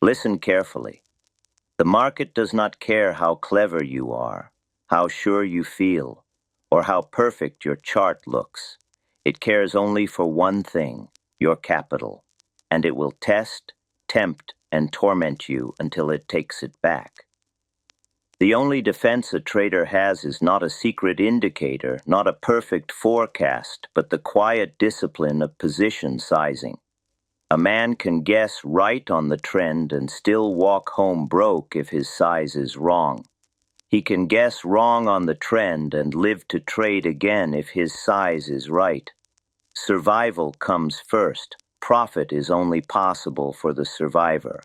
Listen carefully. The market does not care how clever you are, how sure you feel, or how perfect your chart looks. It cares only for one thing, your capital, and it will test, tempt, and torment you until it takes it back. The only defense a trader has is not a secret indicator, not a perfect forecast, but the quiet discipline of position sizing. A man can guess right on the trend and still walk home broke if his size is wrong. He can guess wrong on the trend and live to trade again if his size is right. Survival comes first. Profit is only possible for the survivor.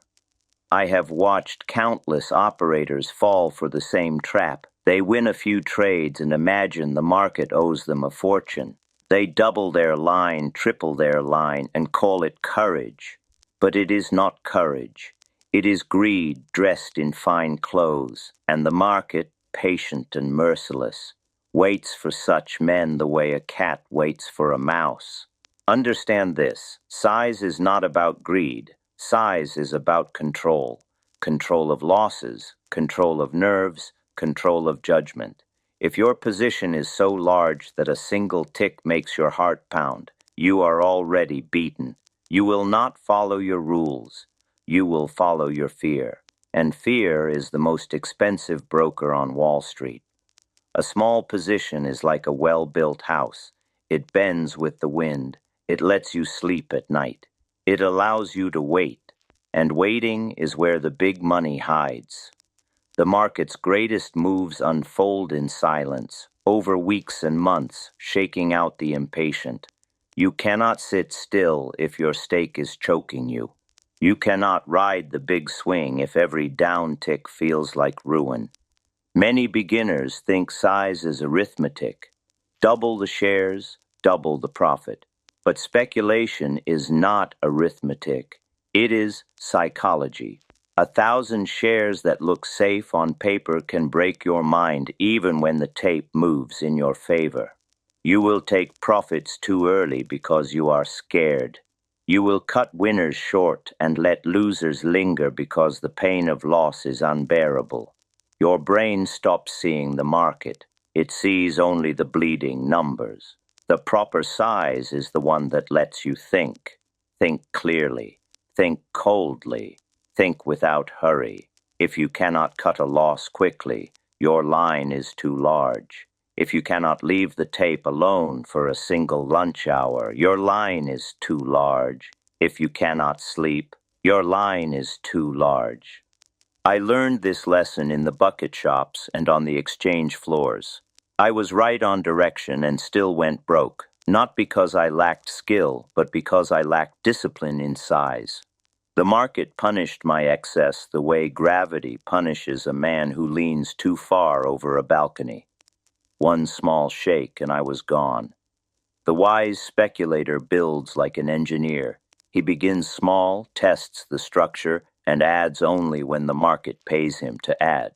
I have watched countless operators fall for the same trap. They win a few trades and imagine the market owes them a fortune. They double their line, triple their line, and call it courage. But it is not courage. It is greed dressed in fine clothes, and the market, patient and merciless, waits for such men the way a cat waits for a mouse. Understand this, size is not about greed. Size is about control. Control of losses, control of nerves, control of judgment. If your position is so large that a single tick makes your heart pound, you are already beaten. You will not follow your rules. You will follow your fear. And fear is the most expensive broker on Wall Street. A small position is like a well-built house. It bends with the wind. It lets you sleep at night. It allows you to wait. And waiting is where the big money hides. The market's greatest moves unfold in silence, over weeks and months, shaking out the impatient. You cannot sit still if your stake is choking you. You cannot ride the big swing if every down tick feels like ruin. Many beginners think size is arithmetic. Double the shares, double the profit. But speculation is not arithmetic. It is psychology. 1,000 shares that look safe on paper can break your mind even when the tape moves in your favor. You will take profits too early because you are scared. You will cut winners short and let losers linger because the pain of loss is unbearable. Your brain stops seeing the market. It sees only the bleeding numbers. The proper size is the one that lets you think. Think clearly. Think coldly. Think without hurry. If you cannot cut a loss quickly, your line is too large. If you cannot leave the tape alone for a single lunch hour, your line is too large. If you cannot sleep, your line is too large. I learned this lesson in the bucket shops and on the exchange floors. I was right on direction and still went broke, not because I lacked skill, but because I lacked discipline in size. The market punished my excess the way gravity punishes a man who leans too far over a balcony. One small shake and I was gone. The wise speculator builds like an engineer. He begins small, tests the structure, and adds only when the market pays him to add.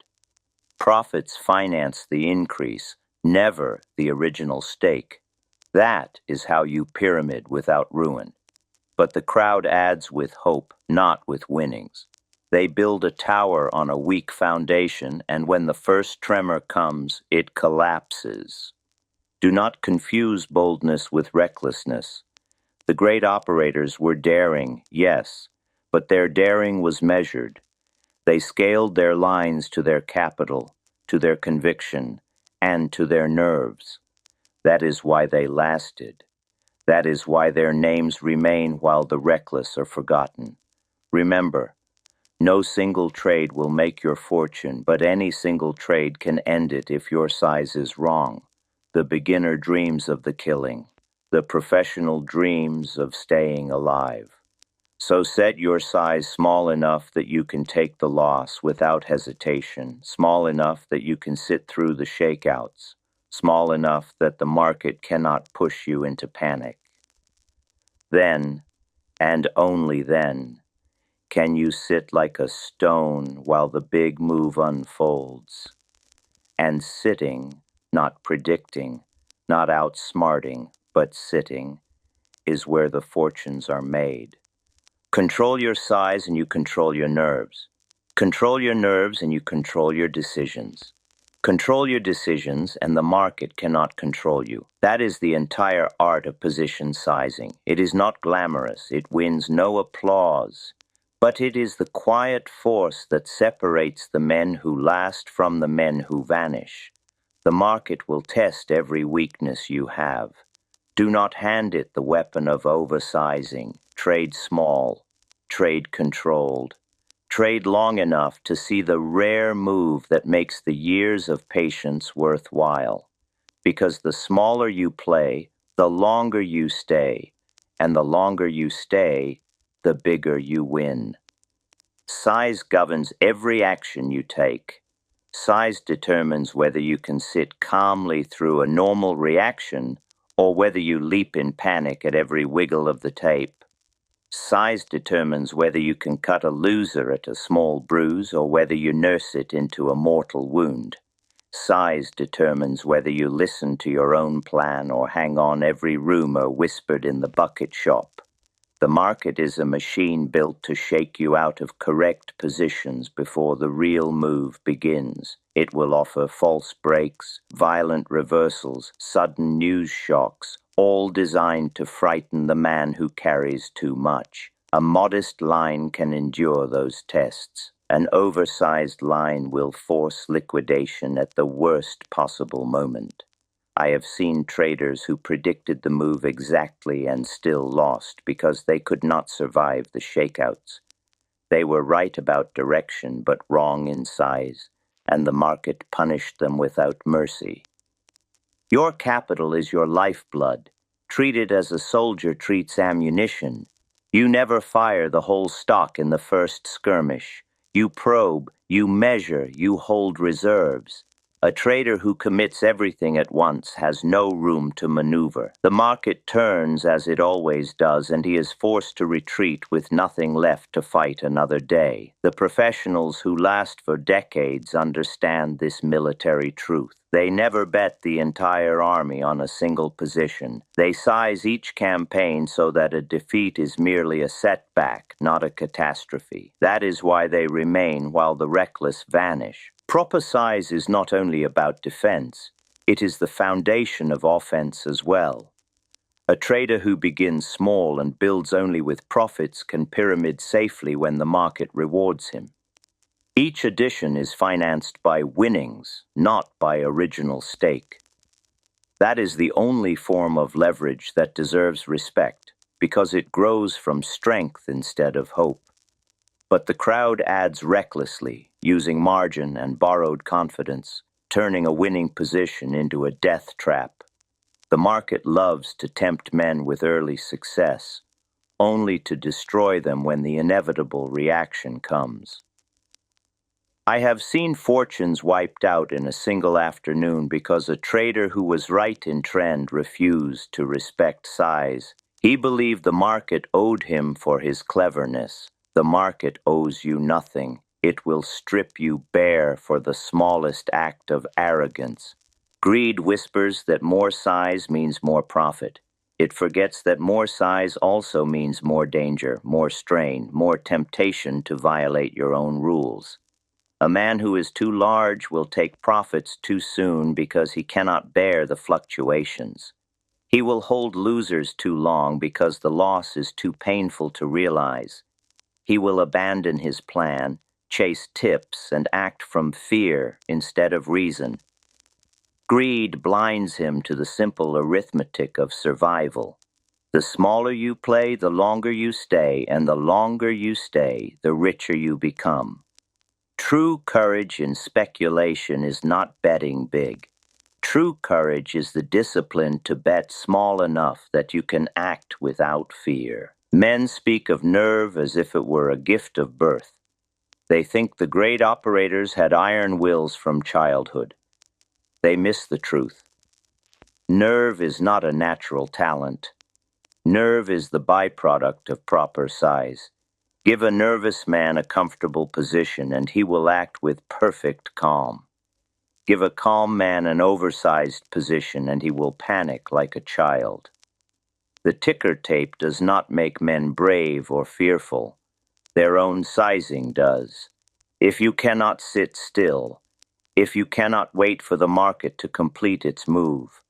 Profits finance the increase, never the original stake. That is how you pyramid without ruin. But the crowd adds with hope, not with winnings. They build a tower on a weak foundation, and when the first tremor comes, it collapses. Do not confuse boldness with recklessness. The great operators were daring, yes, but their daring was measured. They scaled their lines to their capital, to their conviction, and to their nerves. That is why they lasted. That is why their names remain while the reckless are forgotten. Remember, no single trade will make your fortune, but any single trade can end it if your size is wrong. The beginner dreams of the killing. The professional dreams of staying alive. So set your size small enough that you can take the loss without hesitation, small enough that you can sit through the shakeouts, small enough that the market cannot push you into panic. Then, and only then, can you sit like a stone while the big move unfolds. And sitting, not predicting, not outsmarting, but sitting, is where the fortunes are made. Control your size and you control your nerves. Control your nerves and you control your decisions. Control your decisions and the market cannot control you. That is the entire art of position sizing. It is not glamorous. It wins no applause. But it is the quiet force that separates the men who last from the men who vanish. The market will test every weakness you have. Do not hand it the weapon of oversizing. Trade small. Trade controlled. Trade long enough to see the rare move that makes the years of patience worthwhile. Because the smaller you play, the longer you stay. And the longer you stay, the bigger you win. Size governs every action you take. Size determines whether you can sit calmly through a normal reaction or whether you leap in panic at every wiggle of the tape. Size determines whether you can cut a loser at a small bruise or whether you nurse it into a mortal wound. Size determines whether you listen to your own plan or hang on every rumor whispered in the bucket shop. The market is a machine built to shake you out of correct positions before the real move begins. It will offer false breaks, violent reversals, sudden news shocks, all designed to frighten the man who carries too much. A modest line can endure those tests. An oversized line will force liquidation at the worst possible moment. I have seen traders who predicted the move exactly and still lost because they could not survive the shakeouts. They were right about direction but wrong in size, and the market punished them without mercy. Your capital is your lifeblood. Treat it as a soldier treats ammunition. You never fire the whole stock in the first skirmish. You probe, you measure, you hold reserves. A trader who commits everything at once has no room to maneuver. The market turns as it always does, and he is forced to retreat with nothing left to fight another day. The professionals who last for decades understand this military truth. They never bet the entire army on a single position. They size each campaign so that a defeat is merely a setback, not a catastrophe. That is why they remain while the reckless vanish. Proper size is not only about defense, it is the foundation of offense as well. A trader who begins small and builds only with profits can pyramid safely when the market rewards him. Each addition is financed by winnings, not by original stake. That is the only form of leverage that deserves respect, because it grows from strength instead of hope. But the crowd adds recklessly, using margin and borrowed confidence, turning a winning position into a death trap. The market loves to tempt men with early success, only to destroy them when the inevitable reaction comes. I have seen fortunes wiped out in a single afternoon because a trader who was right in trend refused to respect size. He believed the market owed him for his cleverness. The market owes you nothing. It will strip you bare for the smallest act of arrogance. Greed whispers that more size means more profit. It forgets that more size also means more danger, more strain, more temptation to violate your own rules. A man who is too large will take profits too soon because he cannot bear the fluctuations. He will hold losers too long because the loss is too painful to realize. He will abandon his plan, chase tips, and act from fear instead of reason. Greed blinds him to the simple arithmetic of survival. The smaller you play, the longer you stay, and the longer you stay, the richer you become. True courage in speculation is not betting big. True courage is the discipline to bet small enough that you can act without fear. Men speak of nerve as if it were a gift of birth. They think the great operators had iron wills from childhood. They miss the truth. Nerve is not a natural talent. Nerve is the byproduct of proper size. Give a nervous man a comfortable position and he will act with perfect calm. Give a calm man an oversized position and he will panic like a child. The ticker tape does not make men brave or fearful. Their own sizing does. If you cannot sit still, if you cannot wait for the market to complete its move,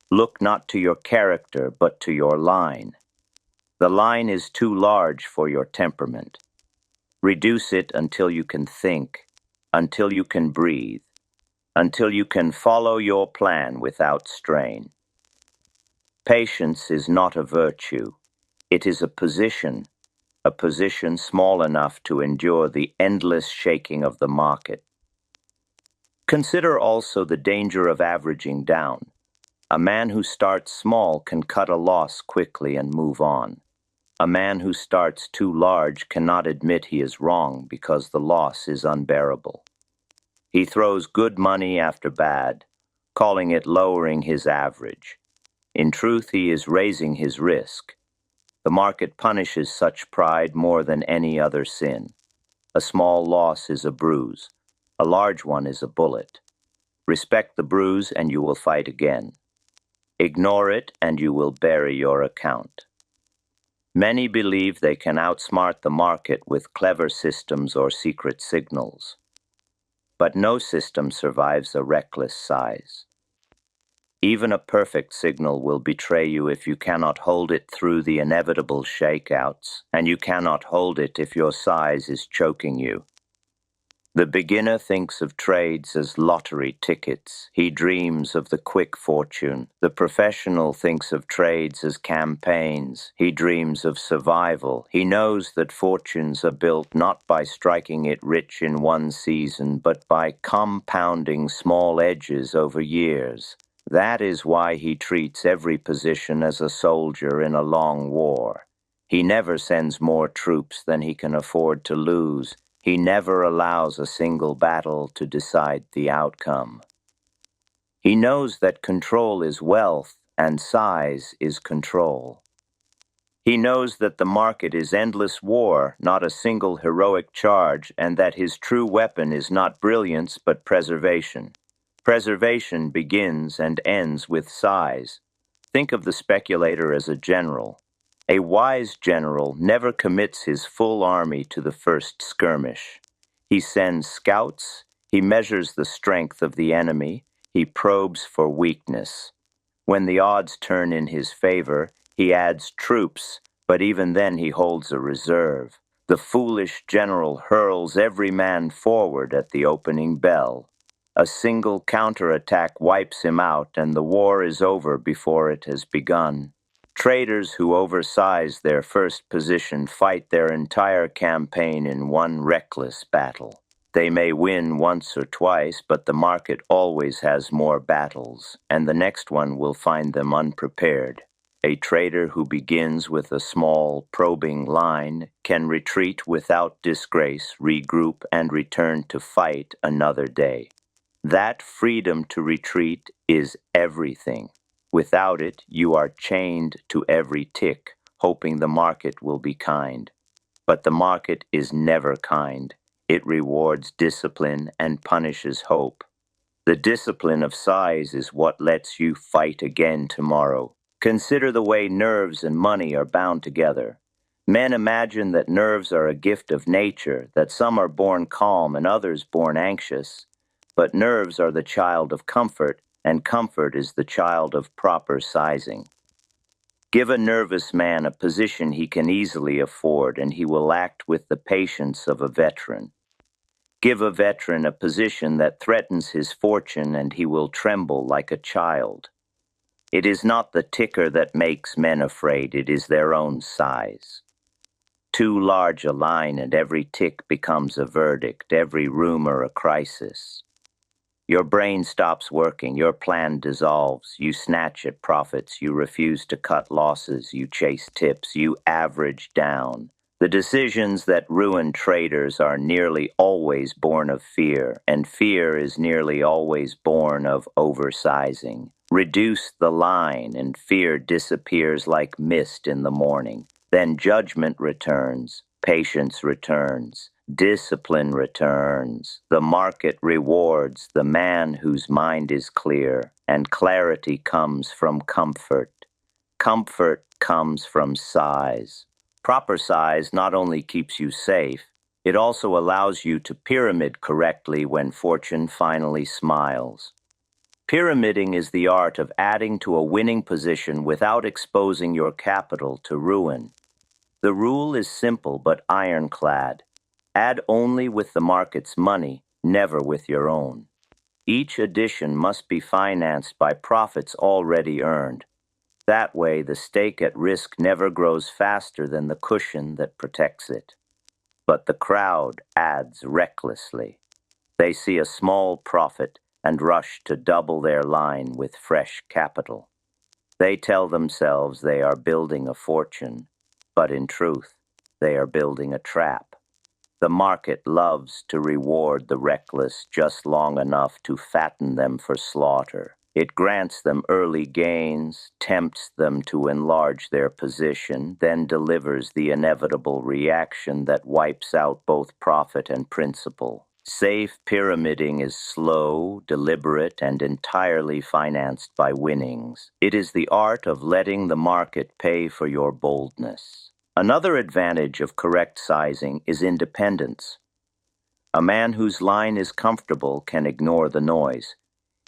look not to your character but to your line. The line is too large for your temperament. Reduce it until you can think, until you can breathe, until you can follow your plan without strain. Patience is not a virtue. It is a position small enough to endure the endless shaking of the market. Consider also the danger of averaging down. A man who starts small can cut a loss quickly and move on. A man who starts too large cannot admit he is wrong because the loss is unbearable. He throws good money after bad, calling it lowering his average. In truth, he is raising his risk. The market punishes such pride more than any other sin. A small loss is a bruise. A large one is a bullet. Respect the bruise and you will fight again. Ignore it and you will bury your account. Many believe they can outsmart the market with clever systems or secret signals. But no system survives a reckless size. Even a perfect signal will betray you if you cannot hold it through the inevitable shakeouts, and you cannot hold it if your size is choking you. The beginner thinks of trades as lottery tickets. He dreams of the quick fortune. The professional thinks of trades as campaigns. He dreams of survival. He knows that fortunes are built not by striking it rich in one season, but by compounding small edges over years. That is why he treats every position as a soldier in a long war. He never sends more troops than he can afford to lose. He never allows a single battle to decide the outcome. He knows that control is wealth and size is control. He knows that the market is endless war, not a single heroic charge, and that his true weapon is not brilliance but preservation. Preservation begins and ends with size. Think of the speculator as a general. A wise general never commits his full army to the first skirmish. He sends scouts, he measures the strength of the enemy, he probes for weakness. When the odds turn in his favor, he adds troops, but even then he holds a reserve. The foolish general hurls every man forward at the opening bell. A single counterattack wipes him out, and the war is over before it has begun. Traders who oversize their first position fight their entire campaign in one reckless battle. They may win once or twice, but the market always has more battles, and the next one will find them unprepared. A trader who begins with a small, probing line can retreat without disgrace, regroup, and return to fight another day. That freedom to retreat is everything. Without it, you are chained to every tick, hoping the market will be kind. But the market is never kind. It rewards discipline and punishes hope. The discipline of size is what lets you fight again tomorrow. Consider the way nerves and money are bound together. Men imagine that nerves are a gift of nature, that some are born calm and others born anxious. But nerves are the child of comfort, and comfort is the child of proper sizing. Give a nervous man a position he can easily afford, and he will act with the patience of a veteran. Give a veteran a position that threatens his fortune, and he will tremble like a child. It is not the ticker that makes men afraid, it is their own size. Too large a line, and every tick becomes a verdict, every rumor a crisis. Your brain stops working, your plan dissolves, you snatch at profits, you refuse to cut losses, you chase tips, you average down. The decisions that ruin traders are nearly always born of fear, and fear is nearly always born of oversizing. Reduce the line, and fear disappears like mist in the morning. Then judgment returns, patience returns. Discipline returns. The market rewards the man whose mind is clear, and clarity comes from comfort. Comfort comes from size. Proper size not only keeps you safe, it also allows you to pyramid correctly when fortune finally smiles. Pyramiding is the art of adding to a winning position without exposing your capital to ruin. The rule is simple but ironclad. Add only with the market's money, never with your own. Each addition must be financed by profits already earned. That way, the stake at risk never grows faster than the cushion that protects it. But the crowd adds recklessly. They see a small profit and rush to double their line with fresh capital. They tell themselves they are building a fortune, but in truth, they are building a trap. The market loves to reward the reckless just long enough to fatten them for slaughter. It grants them early gains, tempts them to enlarge their position, then delivers the inevitable reaction that wipes out both profit and principal. Safe pyramiding is slow, deliberate, and entirely financed by winnings. It is the art of letting the market pay for your boldness. Another advantage of correct sizing is independence. A man whose line is comfortable can ignore the noise.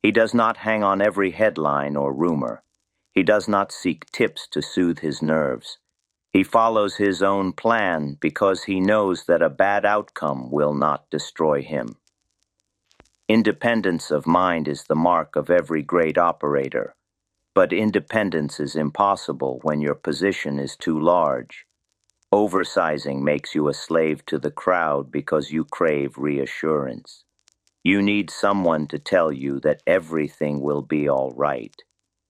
He does not hang on every headline or rumor. He does not seek tips to soothe his nerves. He follows his own plan because he knows that a bad outcome will not destroy him. Independence of mind is the mark of every great operator, but independence is impossible when your position is too large. Oversizing makes you a slave to the crowd because you crave reassurance. You need someone to tell you that everything will be all right.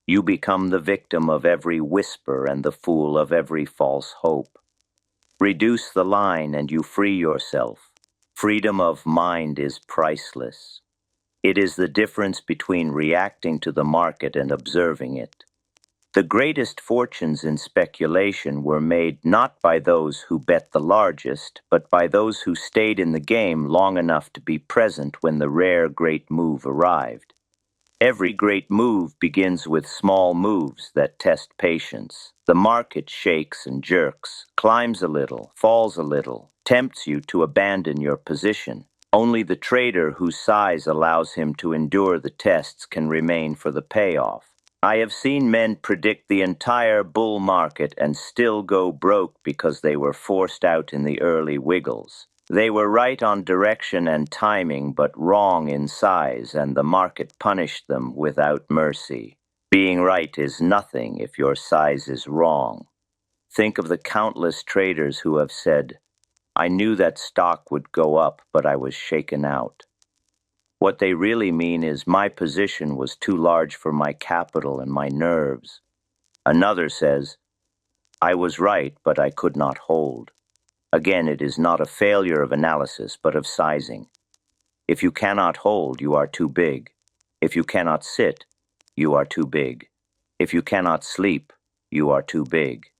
You become the victim of every whisper and the fool of every false hope. Reduce the line and you free yourself. Freedom of mind is priceless. It is the difference between reacting to the market and observing it. The greatest fortunes in speculation were made not by those who bet the largest, but by those who stayed in the game long enough to be present when the rare great move arrived. Every great move begins with small moves that test patience. The market shakes and jerks, climbs a little, falls a little, tempts you to abandon your position. Only the trader whose size allows him to endure the tests can remain for the payoff. I have seen men predict the entire bull market and still go broke because they were forced out in the early wiggles. They were right on direction and timing, but wrong in size, and the market punished them without mercy. Being right is nothing if your size is wrong. Think of the countless traders who have said, "I knew that stock would go up, but I was shaken out." What they really mean is, my position was too large for my capital and my nerves. Another says, "I was right, but I could not hold." Again, it is not a failure of analysis, but of sizing. If you cannot hold, you are too big. If you cannot sit, you are too big. If you cannot sleep, you are too big.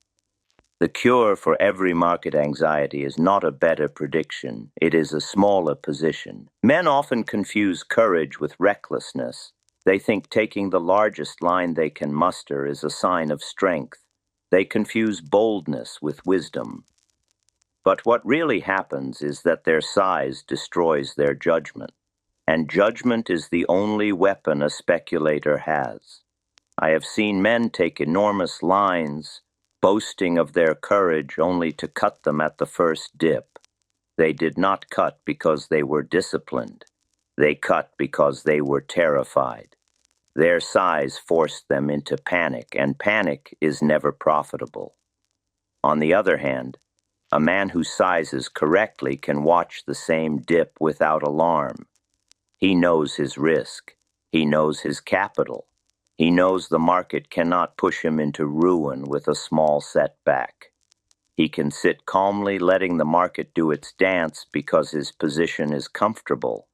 The cure for every market anxiety is not a better prediction, it is a smaller position. Men often confuse courage with recklessness. They think taking the largest line they can muster is a sign of strength. They confuse boldness with wisdom. But what really happens is that their size destroys their judgment, and judgment is the only weapon a speculator has. I have seen men take enormous lines, boasting of their courage only to cut them at the first dip. They did not cut because they were disciplined. They cut because they were terrified. Their size forced them into panic, and panic is never profitable. On the other hand, a man who sizes correctly can watch the same dip without alarm. He knows his risk. He knows his capital. He knows the market cannot push him into ruin with a small setback. He can sit calmly letting the market do its dance because his position is comfortable.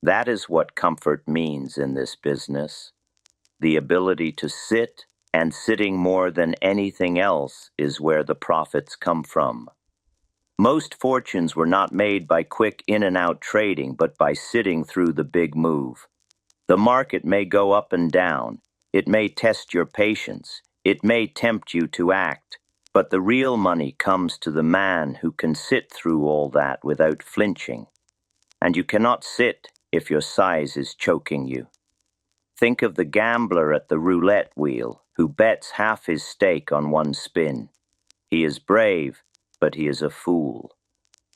That is what comfort means in this business. The ability to sit, and sitting more than anything else, is where the profits come from. Most fortunes were not made by quick in-and-out trading, but by sitting through the big move. The market may go up and down. It may test your patience. It may tempt you to act, but the real money comes to the man who can sit through all that without flinching. And you cannot sit if your size is choking you. Think of the gambler at the roulette wheel who bets half his stake on one spin. He is brave, but he is a fool.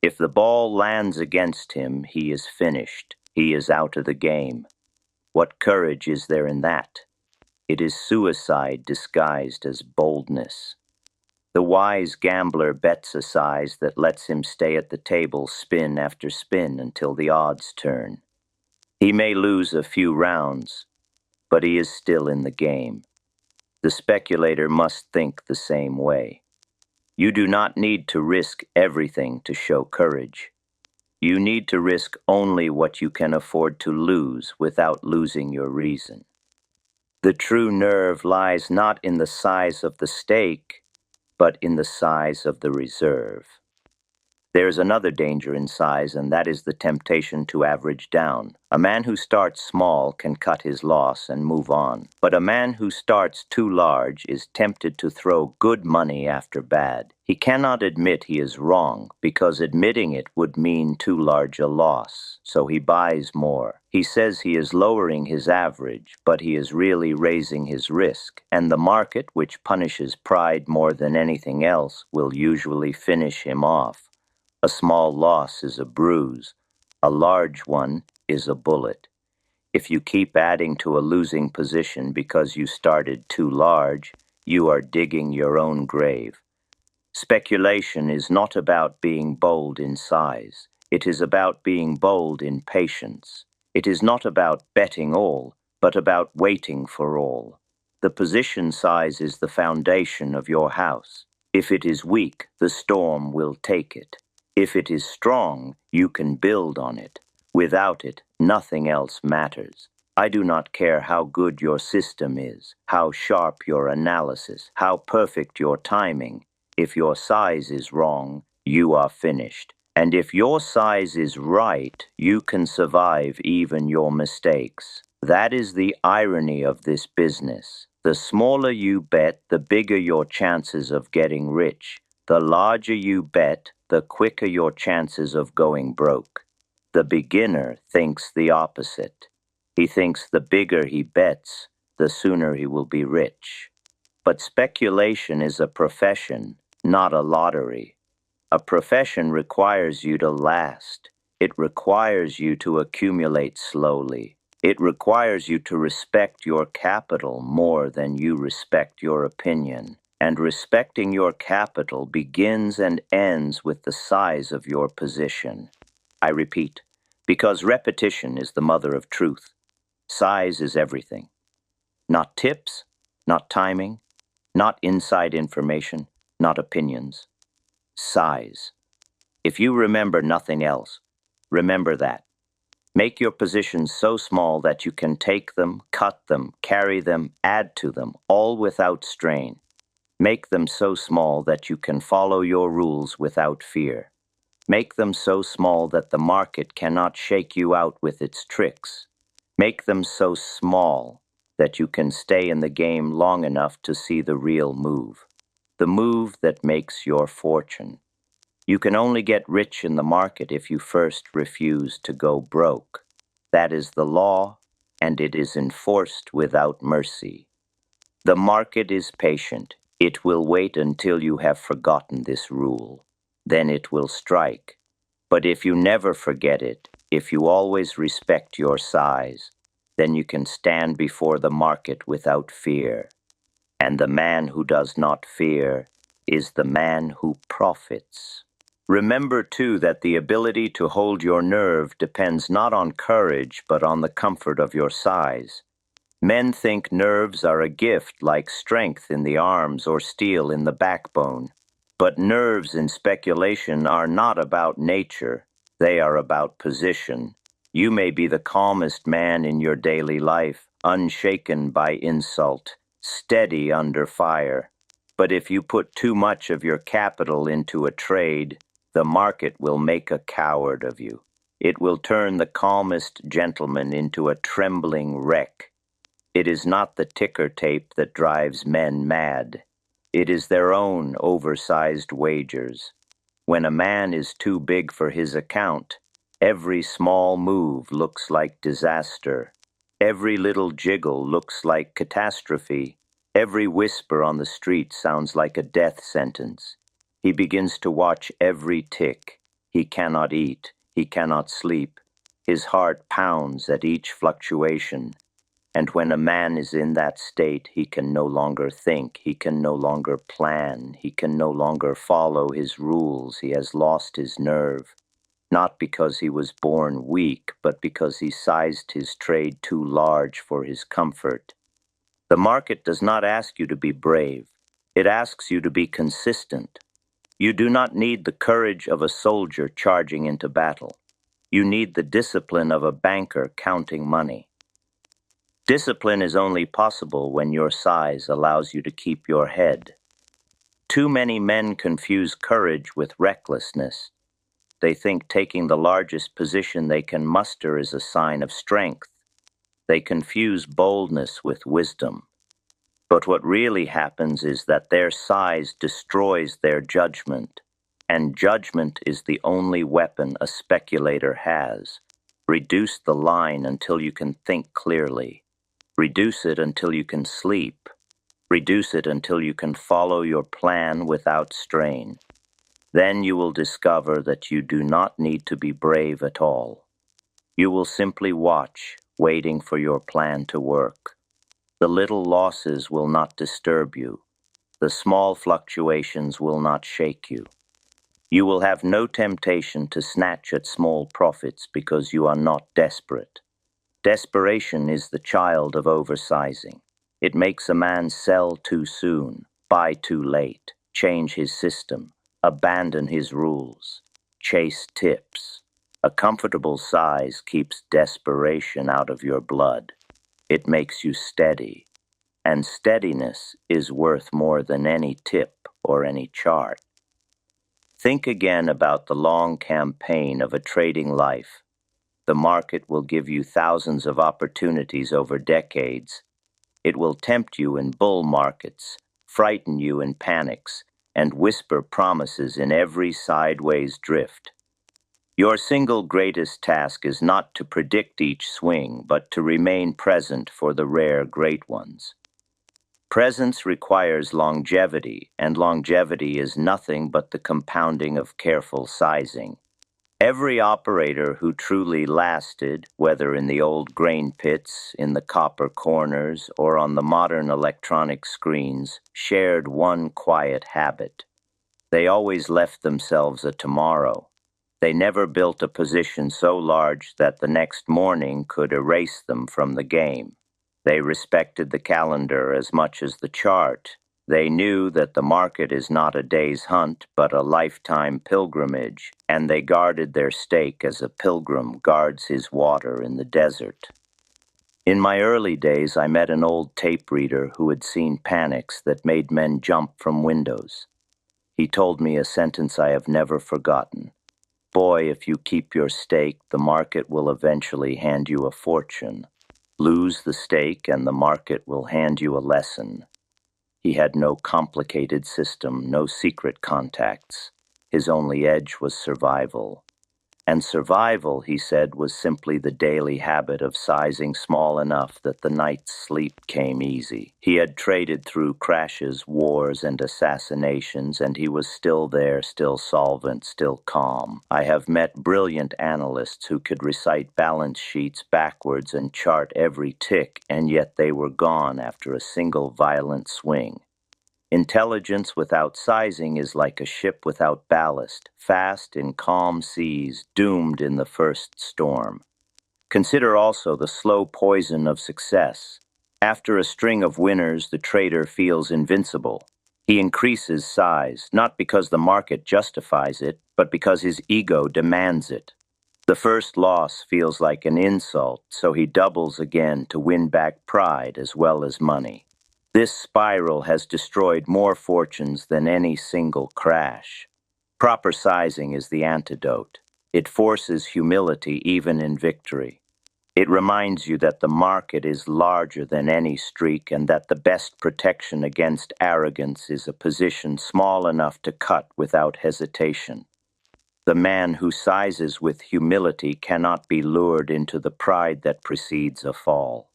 If the ball lands against him, he is finished. He is out of the game. What courage is there in that? It is suicide disguised as boldness. The wise gambler bets a size that lets him stay at the table spin after spin until the odds turn. He may lose a few rounds, but he is still in the game. The speculator must think the same way. You do not need to risk everything to show courage. You need to risk only what you can afford to lose without losing your reason. The true nerve lies not in the size of the stake, but in the size of the reserve. There is another danger in size, and that is the temptation to average down. A man who starts small can cut his loss and move on, but a man who starts too large is tempted to throw good money after bad. He cannot admit he is wrong, because admitting it would mean too large a loss, so he buys more. He says he is lowering his average, but he is really raising his risk, and the market, which punishes pride more than anything else, will usually finish him off. A small loss is a bruise. A large one is a bullet. If you keep adding to a losing position because you started too large, you are digging your own grave. Speculation is not about being bold in size. It is about being bold in patience. It is not about betting all, but about waiting for all. The position size is the foundation of your house. If it is weak, the storm will take it. If it is strong, you can build on it. Without it, nothing else matters. I do not care how good your system is, how sharp your analysis, how perfect your timing. If your size is wrong, you are finished. And if your size is right, you can survive even your mistakes. That is the irony of this business. The smaller you bet, the bigger your chances of getting rich. The larger you bet, the quicker your chances of going broke. The beginner thinks the opposite. He thinks the bigger he bets, the sooner he will be rich. But speculation is a profession, not a lottery. A profession requires you to last. It requires you to accumulate slowly. It requires you to respect your capital more than you respect your opinion. And respecting your capital begins and ends with the size of your position. I repeat, because repetition is the mother of truth. Size is everything. Not tips, not timing, not inside information, not opinions. Size. If you remember nothing else, remember that. Make your positions so small that you can take them, cut them, carry them, add to them, all without strain. Make them so small that you can follow your rules without fear. Make them so small that the market cannot shake you out with its tricks. Make them so small that you can stay in the game long enough to see the real move. The move that makes your fortune. You can only get rich in the market if you first refuse to go broke. That is the law, and it is enforced without mercy. The market is patient. It will wait until you have forgotten this rule. Then it will strike. But if you never forget it, if you always respect your size, then you can stand before the market without fear. And the man who does not fear is the man who profits. Remember, too, that the ability to hold your nerve depends not on courage, but on the comfort of your size. Men think nerves are a gift like strength in the arms or steel in the backbone. But nerves in speculation are not about nature. They are about position. You may be the calmest man in your daily life, unshaken by insult, steady under fire. But if you put too much of your capital into a trade, the market will make a coward of you. It will turn the calmest gentleman into a trembling wreck. It is not the ticker tape that drives men mad. It is their own oversized wagers. When a man is too big for his account, every small move looks like disaster. Every little jiggle looks like catastrophe. Every whisper on the street sounds like a death sentence. He begins to watch every tick. He cannot eat. He cannot sleep. His heart pounds at each fluctuation. And when a man is in that state, he can no longer think, he can no longer plan, he can no longer follow his rules, he has lost his nerve. Not because he was born weak, but because he sized his trade too large for his comfort. The market does not ask you to be brave, it asks you to be consistent. You do not need the courage of a soldier charging into battle. You need the discipline of a banker counting money. Discipline is only possible when your size allows you to keep your head. Too many men confuse courage with recklessness. They think taking the largest position they can muster is a sign of strength. They confuse boldness with wisdom. But what really happens is that their size destroys their judgment, and judgment is the only weapon a speculator has. Reduce the line until you can think clearly. Reduce it until you can sleep. Reduce it until you can follow your plan without strain. Then you will discover that you do not need to be brave at all. You will simply watch, waiting for your plan to work. The little losses will not disturb you. The small fluctuations will not shake you. You will have no temptation to snatch at small profits because you are not desperate. Desperation is the child of oversizing. It makes a man sell too soon, buy too late, change his system, abandon his rules, chase tips. A comfortable size keeps desperation out of your blood. It makes you steady, and steadiness is worth more than any tip or any chart. Think again about the long campaign of a trading life. The market will give you thousands of opportunities over decades. It will tempt you in bull markets, frighten you in panics, and whisper promises in every sideways drift. Your single greatest task is not to predict each swing, but to remain present for the rare great ones. Presence requires longevity, and longevity is nothing but the compounding of careful sizing. Every operator who truly lasted, whether in the old grain pits, in the copper corners, or on the modern electronic screens, shared one quiet habit. They always left themselves a tomorrow. They never built a position so large that the next morning could erase them from the game. They respected the calendar as much as the chart. They knew that the market is not a day's hunt, but a lifetime pilgrimage, and they guarded their stake as a pilgrim guards his water in the desert. In my early days, I met an old tape reader who had seen panics that made men jump from windows. He told me a sentence I have never forgotten. Boy, if you keep your stake, the market will eventually hand you a fortune. Lose the stake, and the market will hand you a lesson. He had no complicated system, no secret contacts. His only edge was survival. And survival, he said, was simply the daily habit of sizing small enough that the night's sleep came easy. He had traded through crashes, wars, and assassinations, and he was still there, still solvent, still calm. I have met brilliant analysts who could recite balance sheets backwards and chart every tick, and yet they were gone after a single violent swing. Intelligence without sizing is like a ship without ballast, fast in calm seas, doomed in the first storm. Consider also the slow poison of success. After a string of winners, the trader feels invincible. He increases size, not because the market justifies it, but because his ego demands it. The first loss feels like an insult, so he doubles again to win back pride as well as money. This spiral has destroyed more fortunes than any single crash. Proper sizing is the antidote. It forces humility even in victory. It reminds you that the market is larger than any streak and that the best protection against arrogance is a position small enough to cut without hesitation. The man who sizes with humility cannot be lured into the pride that precedes a fall.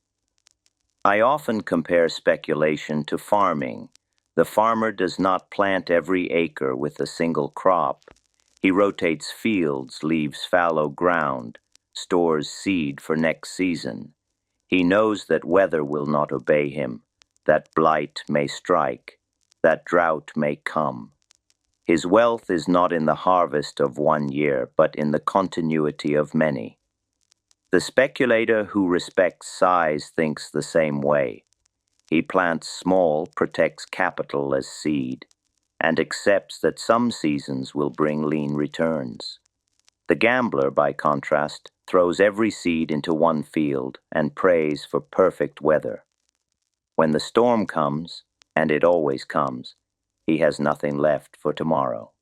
I often compare speculation to farming. The farmer does not plant every acre with a single crop. He rotates fields, leaves fallow ground, stores seed for next season. He knows that weather will not obey him, that blight may strike, that drought may come. His wealth is not in the harvest of one year, but in the continuity of many. The speculator who respects size thinks the same way. He plants small, protects capital as seed, and accepts that some seasons will bring lean returns. The gambler, by contrast, throws every seed into one field and prays for perfect weather. When the storm comes, and it always comes, he has nothing left for tomorrow.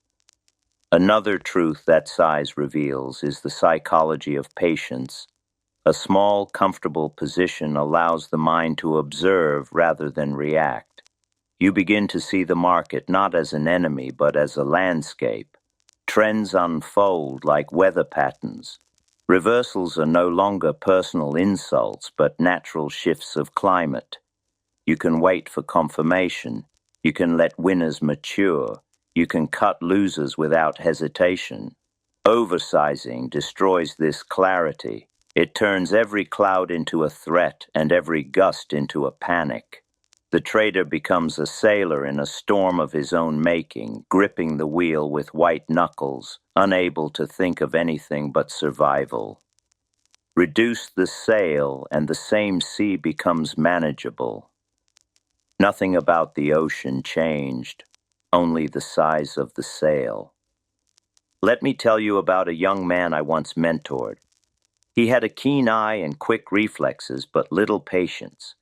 Another truth that size reveals is the psychology of patience. A small, comfortable position allows the mind to observe rather than react. You begin to see the market not as an enemy but as a landscape. Trends unfold like weather patterns. Reversals are no longer personal insults but natural shifts of climate. You can wait for confirmation. You can let winners mature. You can cut losers without hesitation. Oversizing destroys this clarity. It turns every cloud into a threat and every gust into a panic. The trader becomes a sailor in a storm of his own making, gripping the wheel with white knuckles, unable to think of anything but survival. Reduce the sail and the same sea becomes manageable. Nothing about the ocean changed, only the size of the sail. Let me tell you about a young man I once mentored. He had a keen eye and quick reflexes, but little patience.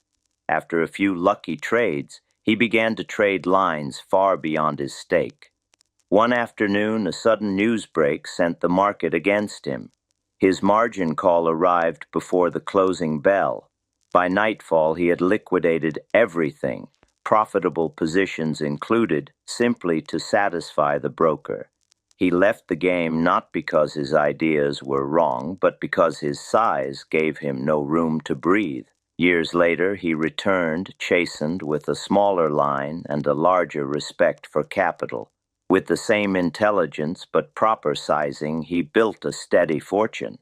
After a few lucky trades, he began to trade lines far beyond his stake. One afternoon, a sudden news break sent the market against him. His margin call arrived before the closing bell. By nightfall, he had liquidated everything, profitable positions included, simply to satisfy the broker. He left the game not because his ideas were wrong, but because his size gave him no room to breathe. Years later, he returned, chastened with a smaller line and a larger respect for capital. With the same intelligence but proper sizing, he built a steady fortune.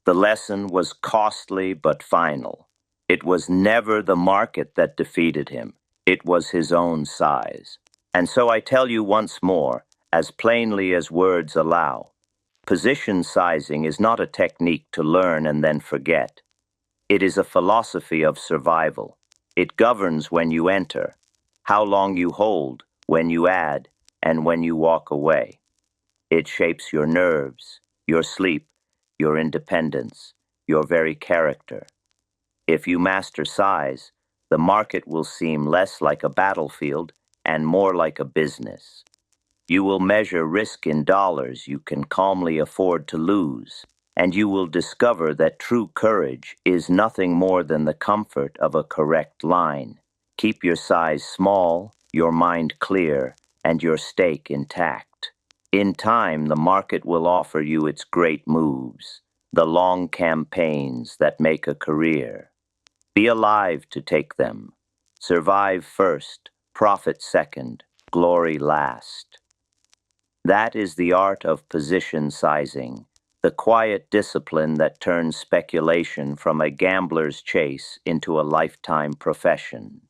The lesson was costly but final. It was never the market that defeated him. It was his own size. And so I tell you once more, as plainly as words allow, position sizing is not a technique to learn and then forget. It is a philosophy of survival. It governs when you enter, how long you hold, when you add, and when you walk away. It shapes your nerves, your sleep, your independence, your very character. If you master size, the market will seem less like a battlefield and more like a business. You will measure risk in dollars you can calmly afford to lose, and you will discover that true courage is nothing more than the comfort of a correct line. Keep your size small, your mind clear, and your stake intact. In time, the market will offer you its great moves, the long campaigns that make a career. Be alive to take them. Survive first, profit second, glory last. That is the art of position sizing, the quiet discipline that turns speculation from a gambler's chase into a lifetime profession.